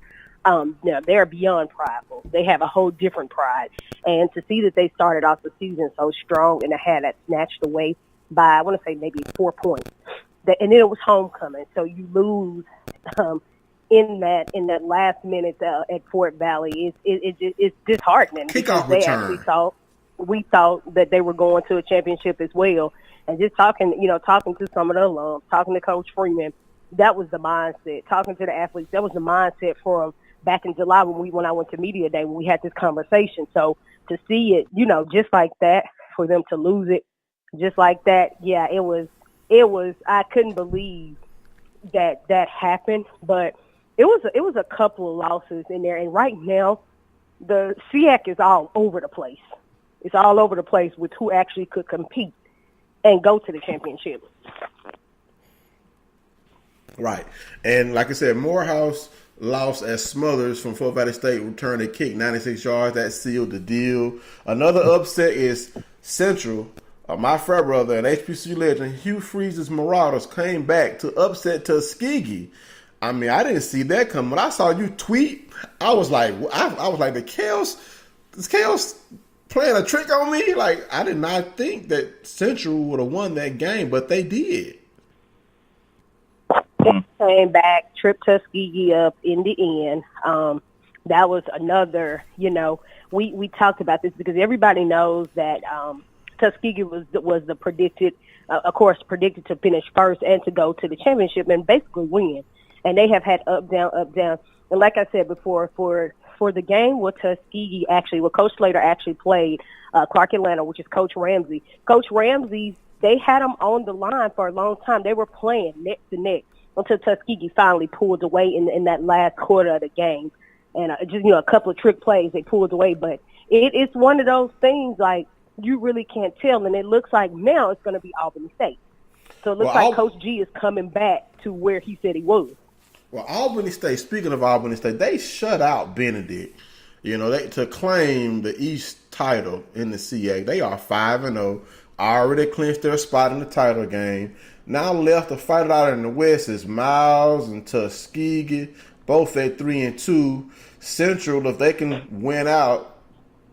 Now they're beyond prideful. They have a whole different pride. And to see that they started off the season so strong and had that snatched away by, I want to say maybe 4 points. And then it was homecoming. So you lose in that last minute at Fort Valley. It's disheartening. Kickoff return. We thought that they were going to a championship as well. And just talking to some of the alums, talking to Coach Freeman, that was the mindset. Talking to the athletes, that was the mindset from back in July when I went to media day when we had this conversation. So to see it, just like that, for them to lose it, just like that, yeah, it was. I couldn't believe that happened, but it was a couple of losses in there, and right now the SIAC is all over the place. It's all over the place with who actually could compete and go to the championship. Right. And like I said, Morehouse lost as Smothers from Fort Valley State returned a kick 96 yards. That sealed the deal. Another upset is Central. My frat brother and HBCU legend Hugh Freeze's Marauders came back to upset Tuskegee. I mean, I didn't see that coming. When I saw you tweet, I was like, the Kels playing a trick on me? Like, I did not think that Central would have won that game, but they did. They came back, tripped Tuskegee up in the end. That was another, we talked about this because everybody knows that Tuskegee was the predicted to finish first and to go to the championship and basically win. And they have had up, down. And like I said before, for the game where Tuskegee where Coach Slater actually played Clark Atlanta, which is Coach Ramsey. Coach Ramsey, they had them on the line for a long time. They were playing neck to neck until Tuskegee finally pulled away in that last quarter of the game. And just a couple of trick plays, they pulled away. But it's one of those things like you really can't tell. And it looks like now it's going to be Albany State. So it looks like Coach G is coming back to where he said he was. Well, Albany State, speaking of Albany State, they shut out Benedict. To claim the East title in the SIAC. They are 5-0, already clinched their spot in the title game. Now left to fight it out in the West is Miles and Tuskegee, both at 3-2. Central, if they can win out,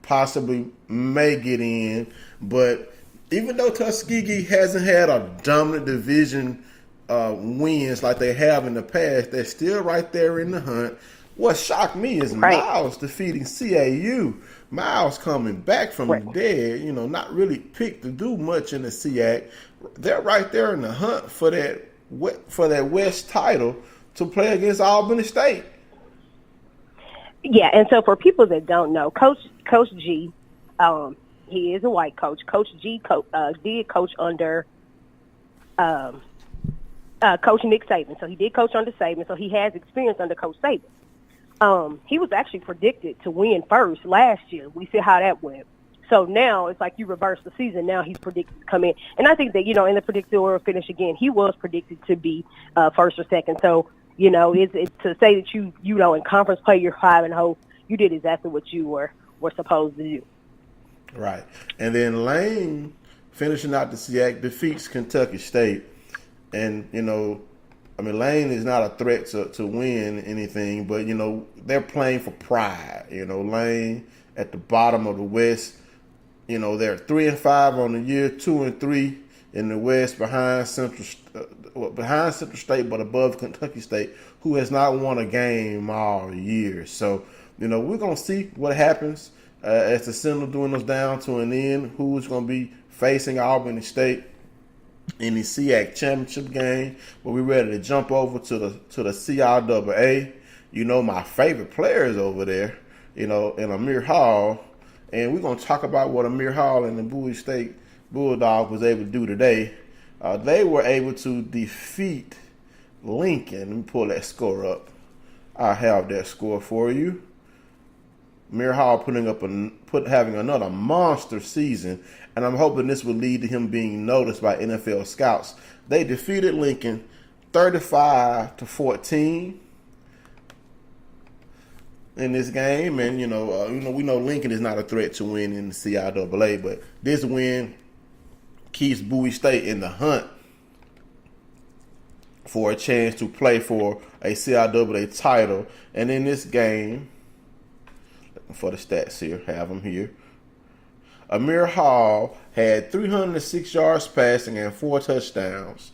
possibly may get in. But even though Tuskegee hasn't had a dominant division wins like they have in the past, they're still right there in the hunt. What shocked me is Miles defeating CAU. Miles coming back from the dead, not really picked to do much in the SIAC. They're right there in the hunt for that West title to play against Albany State. Yeah, and so for people that don't know, Coach G, he is a white coach. Coach G did coach under Coach Nick Saban. So he did coach under Saban, so he has experience under Coach Saban. He was actually predicted to win first last year. We see how that went. So now it's like you reverse the season. Now he's predicted to come in. And I think that, in the predicted order finish again, he was predicted to be first or second. So, it's to say that you in conference play, you're 5-0, you did exactly what you were supposed to do. Right. And then Lane, finishing out the SIAC, defeats Kentucky State. And, Lane is not a threat to win anything, but, they're playing for pride. Lane at the bottom of the West, they're 3-5 on the year, 2-3 in the West behind Central State, but above Kentucky State, who has not won a game all year. So, we're going to see what happens as the Sentinel dwindles down to an end, who's going to be facing Albany State in the SIAC championship game. But we're ready to jump over to the CRAA. My favorite players over there, and Amir Hall. And we're going to talk about what Amir Hall and the Bowie State Bulldogs was able to do today. They were able to defeat Lincoln. Let me pull that score up. I have that score for you. Amir Hall having another monster season, and I'm hoping this will lead to him being noticed by NFL scouts. They defeated Lincoln 35-14 in this game, and we know Lincoln is not a threat to win in the CIAA, but this win keeps Bowie State in the hunt for a chance to play for a CIAA title. And in this game, for the stats here, have them here. Amir Hall had 306 yards passing and 4 touchdowns.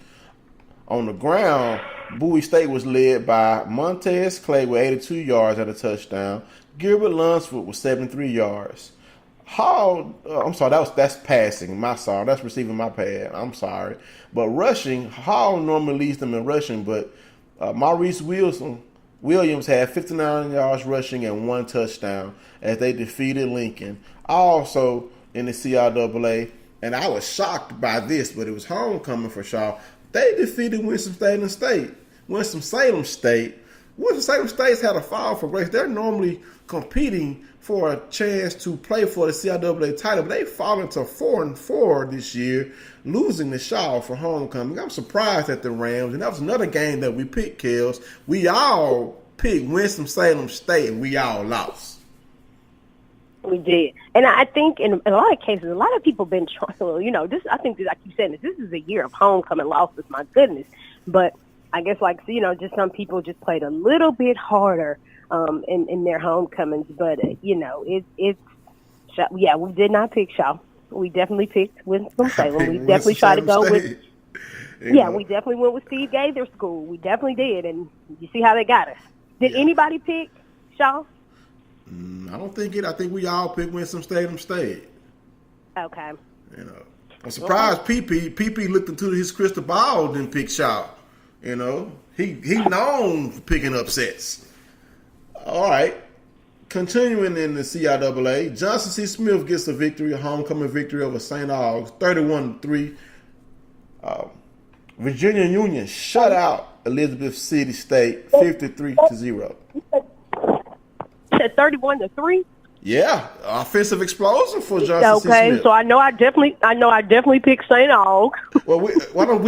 On the ground, Bowie State was led by Montez Clay with 82 yards and a touchdown. Gilbert Lunsford with 73 yards. Hall, that's passing. That's receiving my pad. I'm sorry. But rushing, Hall normally leads them in rushing, but Maurice Williams had 59 yards rushing and 1 touchdown as they defeated Lincoln. Also in the CIAA, and I was shocked by this, but it was homecoming for Shaw. They defeated Winston-Salem State. Winston-Salem State's had a fall for grace. They're normally competing for a chance to play for the CIAA title, but they've fallen to 4-4 this year, losing to Shaw for homecoming. I'm surprised at the Rams, and that was another game that we picked, Kels. We all picked Winston-Salem State, and we all lost. We did. And I think in a lot of cases, a lot of people been trying, I think that I keep saying this is a year of homecoming losses, my goodness. But I guess just some people just played a little bit harder in their homecomings. But, we did not pick Shaw. We definitely picked Winston-Salem. We definitely tried to go with, we definitely went with Steve Gaither's school. We definitely did. And you see how they got us. Did anybody pick Shaw? I don't think it. I think we all picked Winston-Salem State. Okay. I'm surprised PP looked into his crystal ball and didn't pick Shaw. He known for picking upsets. All right. Continuing in the CIAA, Johnson C. Smith gets a homecoming victory over St. Aug's, 31-3. Virginia Union shut out Elizabeth City State, 53-0. 31-3. Yeah, offensive explosion for Johnson C. Smith. So I know I definitely picked St. Aug. Well, we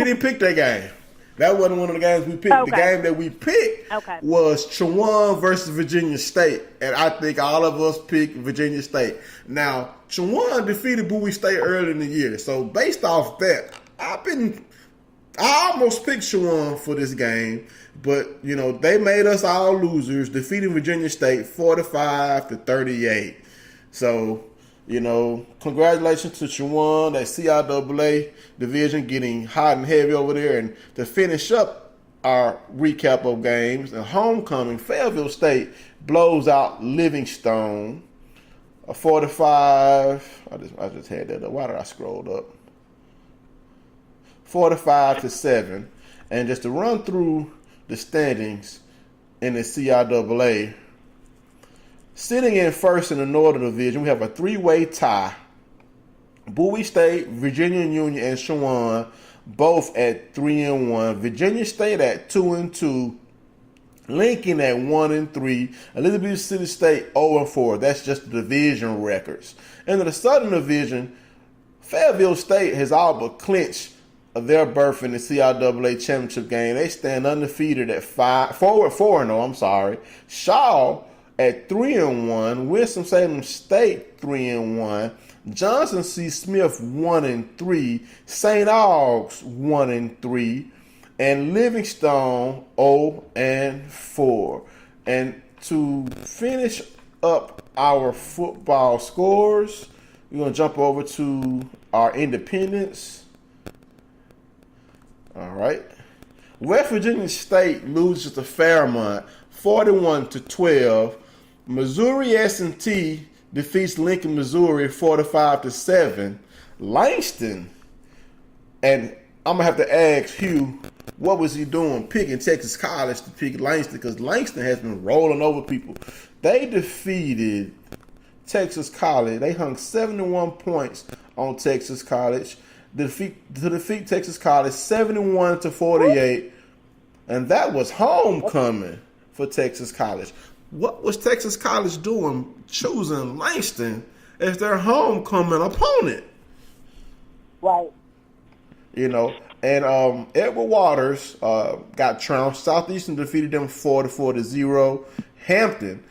didn't pick that game. That wasn't one of the games we picked. Okay. The game that we picked was Chowan versus Virginia State, and I think all of us picked Virginia State. Now, Chowan defeated Bowie State early in the year, so based off that, I almost picked Chowan for this game. But, they made us all losers, defeating Virginia State 45-38. So, congratulations to Chowan, that CIAA division getting hot and heavy over there. And to finish up our recap of games, and homecoming, Fayetteville State blows out Livingstone, 45. I just had that up. Why did I scroll up? 45-7. And just to run through the standings in the CIAA, sitting in first in the Northern Division, we have a 3-way tie. Bowie State, Virginia Union, and Chowan both at 3-1. Virginia State at 2-2. Lincoln at 1-3. Elizabeth City State 0-4. That's just the division records. And in the Southern Division, Fayetteville State has all but clinched their berth in the CIAA championship game. They stand undefeated at 4-0. Shaw at 3-1. Winston-Salem State 3-1. Johnson C. Smith 1-3. St. Aug's 1-3. And Livingstone 0-4. And to finish up our football scores, we're going to jump over to our independents. All right. West Virginia State loses to Fairmont 41-12. Missouri S&T defeats Lincoln, Missouri 45-7. Langston, and I'm going to have to ask Hughes, what was he doing picking Texas College to pick Langston? Because Langston has been rolling over people. They defeated Texas College. They hung 71 points on Texas College to defeat Texas College 71-48, and that was homecoming for Texas College. What was Texas College doing choosing Langston as their homecoming opponent? Right. You know, and Edward Waters got trounced. Southeastern defeated them 44-0. Hampton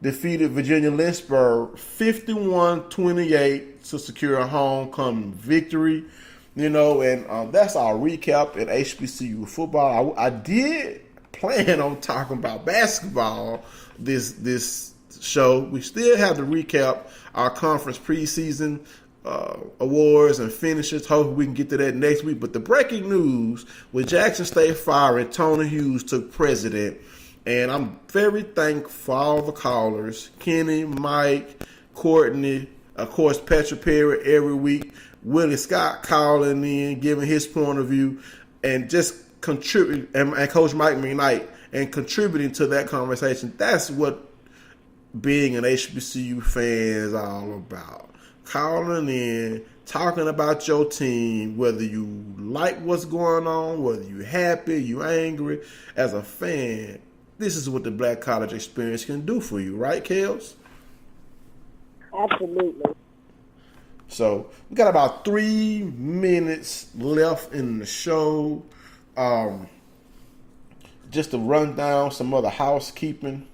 defeated Virginia Lynchburg 51-28 to secure a homecoming victory. You know, and that's our recap in HBCU football. I did plan on talking about basketball this show. We still have to recap our conference preseason awards and finishes. Hopefully we can get to that next week. But the breaking news with Jackson State firing Tony Hughes took president. And I'm very thankful for all the callers. Kenny, Mike, Courtney, of course, Patrick Perry every week. Willie Scott calling in, giving his point of view, and just contributing, and Coach Mike McKnight, and contributing to that conversation. That's what being an HBCU fan is all about. Calling in, talking about your team, whether you like what's going on, whether you're happy, you're angry. As a fan, this is what the Black College experience can do for you, right, Kels? Absolutely. So we got about 3 minutes left in the show. Just to run down some other housekeeping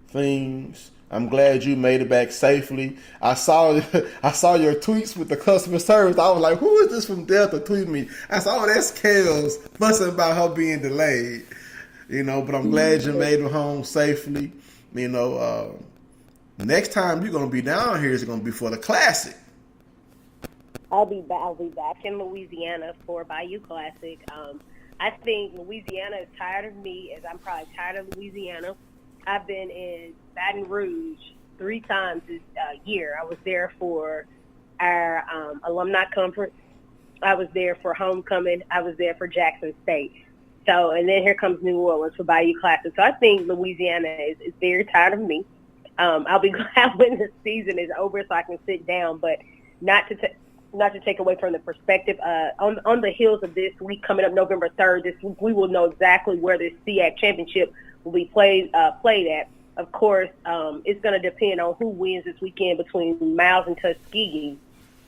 things. I'm glad you made it back safely. I saw your tweets with the customer service. I was like, who is this from Delta tweeting me? I saw that's Kels fussing about her being delayed. You know, but I'm glad you made it home safely. You know, next time you're going to be down here is going to be for the Classic. I'll be back in Louisiana for Bayou Classic. I think Louisiana is tired of me, as I'm probably tired of Louisiana. I've been in Baton Rouge 3 times this year. I was there for our alumni conference. I was there for homecoming. I was there for Jackson State. So, and then here comes New Orleans for Bayou Classic. So I think Louisiana is very tired of me. I'll be glad when the season is over so I can sit down, but not to take away from the perspective. On the heels of this week coming up November 3rd, this week we will know exactly where this SIAC championship will be played at. Of course, it's going to depend on who wins this weekend between Miles and Tuskegee,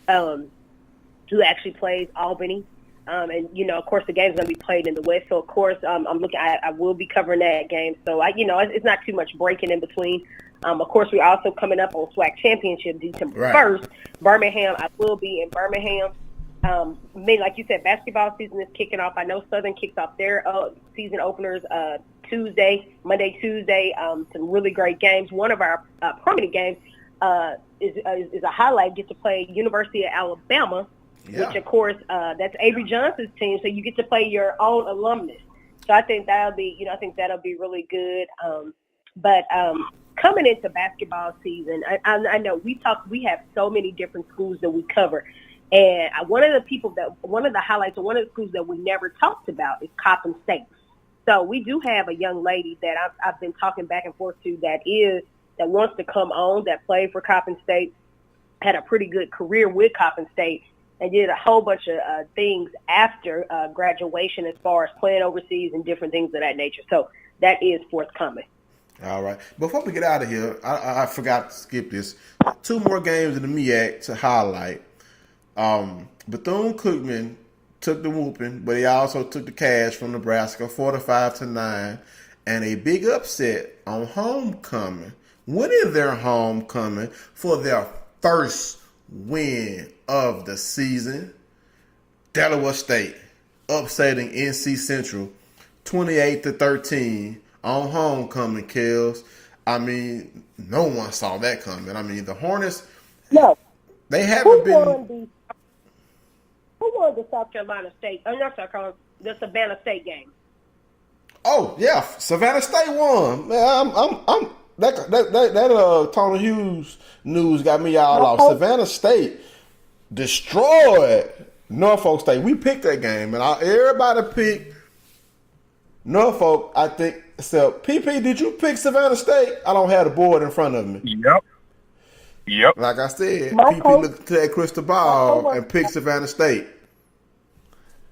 who actually plays Albany. And, you know, of course, the game is going to be played in the West. So, of course, I will be covering that game. So, it's not too much breaking in between. Of course, we're also coming up on SWAC Championship December 1st. Birmingham, I will be in Birmingham. Like you said, basketball season is kicking off. I know Southern kicks off their season openers Monday, Tuesday. Some really great games. One of our prominent games is a highlight. Get to play University of Alabama, which, of course, that's Avery Johnson's team. So you get to play your own alumnus. So I think that'll be really good. But coming into basketball season, I know we have so many different schools that we cover. And one of the highlights of one of the schools that we never talked about is Coppin State. So we do have a young lady that I've been talking back and forth to that wants to come on, that played for Coppin State, had a pretty good career with Coppin State, and did a whole bunch of things after graduation as far as playing overseas and different things of that nature. So that is forthcoming. All right. Before we get out of here, I forgot to skip this. 2 more games in the MEAC to highlight. Bethune-Cookman took the whooping, but he also took the cash from Nebraska, 45-9, and a big upset on homecoming, winning their homecoming for their first win of the season. Delaware State upsetting NC Central 28-13 on homecoming, Kels. I mean, no one saw that coming. I mean, the Hornets, they haven't been. Who won the South Carolina State? Not South Carolina, the Savannah State game. Oh yeah, Savannah State won. Man, that Tony Hughes news got me all off. Savannah State destroyed Norfolk State. We picked that game, and everybody picked Norfolk. I think So, PP, did you pick Savannah State? I don't have the board in front of me. Yep. Like I said, PP looked to that crystal ball and picked Savannah State.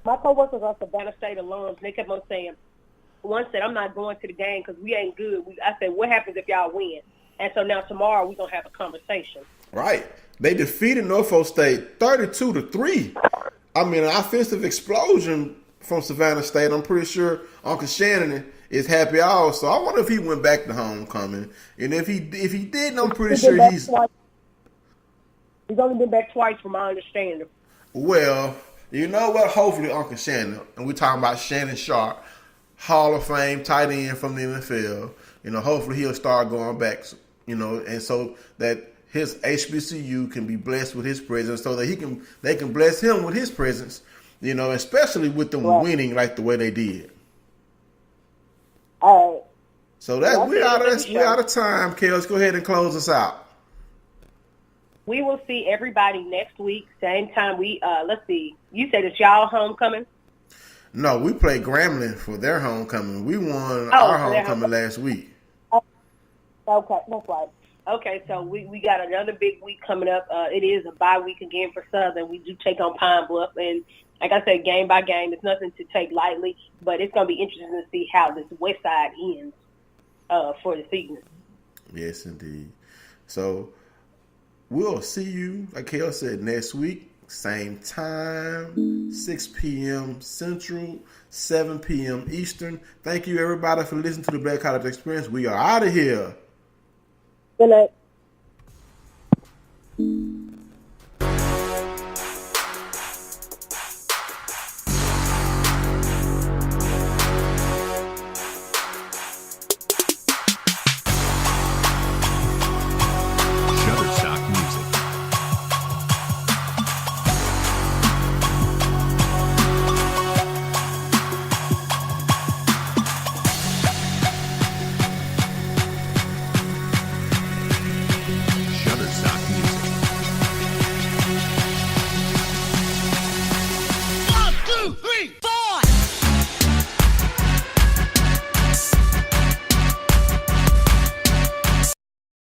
My coworkers are Savannah State alums. They kept on saying, one said, I'm not going to the game because we ain't good. I said, what happens if y'all win? And so now tomorrow we're going to have a conversation. Right. They defeated Norfolk State 32-3. I mean, an offensive explosion from Savannah State. I'm pretty sure Uncle Shannon is happy also. I wonder if he went back to homecoming. And if he didn't, I'm pretty sure he's only been back twice from my understanding. Well, you know what? Hopefully Uncle Shannon, and we're talking about Shannon Sharp, Hall of Fame tight end from the NFL. Hopefully he'll start going back, and so that his HBCU can be blessed with his presence, so that they can bless him with his presence, especially with them winning like the way they did. All right. So that we're out of time, Kels. Go ahead and close us out. We will see everybody next week, same time. Let's see. You said it's y'all homecoming? No, we played Grambling for their homecoming. We won our homecoming last week. Okay, that's right. Okay, so we got another big week coming up. It is a bye week again for Southern. We do take on Pine Bluff, and like I said, game by game, it's nothing to take lightly, but it's going to be interesting to see how this West Side ends for the season. Yes, indeed. So we'll see you, like Kale said, next week. Same time, 6 p.m. Central, 7 p.m. Eastern. Thank you, everybody, for listening to the Black College Experience. We are out of here. Good night.